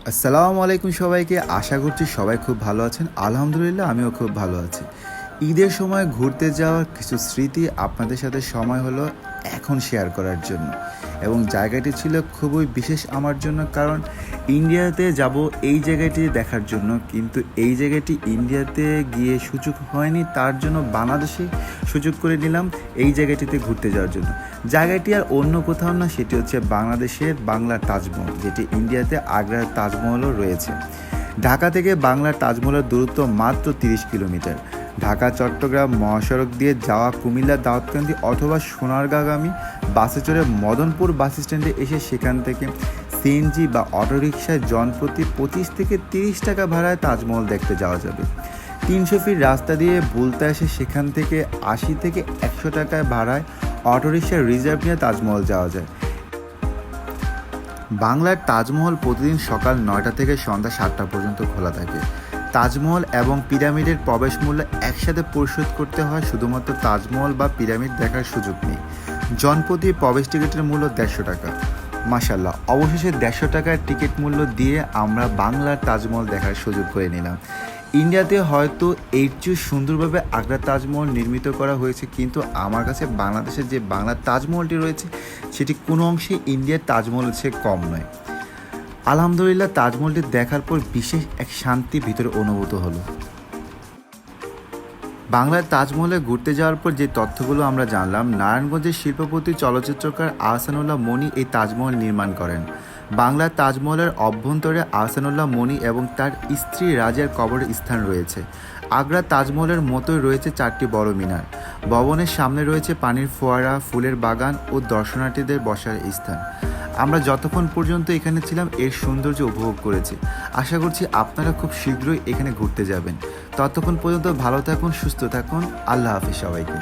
আসসালামু আলাইকুম সবাইকে। আশা করছি সবাই খুব ভালো আছেন। আলহামদুলিল্লাহ আমিও খুব ভালো আছি। ঈদের সময় ঘুরতে যাওয়ার কিছু স্মৃতি আপনাদের সাথে সময় হলো এখন শেয়ার করার জন্য, এবং জায়গাটি ছিল খুবই বিশেষ আমার জন্য, কারণ ইন্ডিয়াতে যাব এই জায়গাটি দেখার জন্য, কিন্তু এই জায়গাটি ইন্ডিয়াতে গিয়ে সুযোগ হয়নি, তার জন্য বাংলাদেশে সুযোগ করে নিলাম এই জায়গাটিতে ঘুরতে যাওয়ার জন্য। জায়গাটি আর অন্য কোথাও না, সেটি হচ্ছে বাংলাদেশের বাংলার তাজমহল, যেটি ইন্ডিয়াতে আগ্রার তাজমহলও রয়েছে। ঢাকা থেকে বাংলার তাজমহলের দূরত্ব মাত্র 30 কিলোমিটার। ঢাকা চট্টগ্রাম মহাসড়ক দিয়ে যাওয়া কুমিল্লা দাউদকান্দি অথবা সোনারগাঁগামী বাসে চড়ে মদনপুর বাস স্ট্যান্ডে এসে সেখান থেকে সিএনজি বা অটোরিকশায় জনপ্রতি 25 থেকে 30 টাকা ভাড়ায় তাজমহল দেখতে যাওয়া যাবে। 300 ফিট রাস্তা দিয়ে বুলতা এসে সেখান থেকে 80 থেকে 100 টাকায় ভাড়ায় অটোরিকশার রিজার্ভ নিয়ে তাজমহল যাওয়া যায়। বাংলার তাজমহল প্রতিদিন সকাল 9টা থেকে সন্ধ্যা 7টা পর্যন্ত খোলা থাকে। তাজমহল এবং পিরামিডের প্রবেশ মূল্য একসাথে পরিশোধ করতে হয়, শুধুমাত্র তাজমহল বা পিরামিড দেখার সুযোগ নেই। জনপ্রতি প্রবেশ টিকিটের মূল্য 150 টাকা। মাশাল্লাহ, অবশেষে 150 টাকার টিকিট মূল্য দিয়ে আমরা বাংলার তাজমহল দেখার সুযোগ করে নিলাম। ইন্ডিয়াতে হয়তো এর চেয়ে সুন্দরভাবে আগ্রা তাজমহল নির্মিত করা হয়েছে, কিন্তু আমার কাছে বাংলাদেশের যে বাংলার তাজমহলটি রয়েছে সেটি কোনো অংশে ইন্ডিয়ার তাজমহলের চেয়ে কম নয়। আলহামদুলিল্লাহ, তাজমহলটি দেখার পর বিশেষ এক শান্তি ভিতরে অনুভূত হলো। বাংলার তাজমহলে ঘুরতে যাওয়ার পর যে তথ্যগুলো আমরা জানলাম, নারায়ণগঞ্জের শিল্পপতি চলচ্চিত্রকার আহসানুল্লাহ মনি এই তাজমহল নির্মাণ করেন। বাংলার তাজমহলের অভ্যন্তরে আহসানুল্লাহ মনি এবং তার স্ত্রী রাজিয়ার কবরের স্থান রয়েছে। আগ্রা তাজমহলের মতোই রয়েছে 4টি বড় মিনার। ভবনের সামনে রয়েছে পানির ফোয়ারা, ফুলের বাগান ও দর্শনার্থীদের বসার স্থান। আমরা যতক্ষণ পর্যন্ত এখানে ছিলাম এর সৌন্দর্য উপভোগ করেছি। আশা করছি আপনারা খুব শীঘ্রই এখানে ঘুরতে যাবেন। ততক্ষণ পর্যন্ত ভালো থাকুন, সুস্থ থাকুন। আল্লাহ হাফেজ সবাইকে।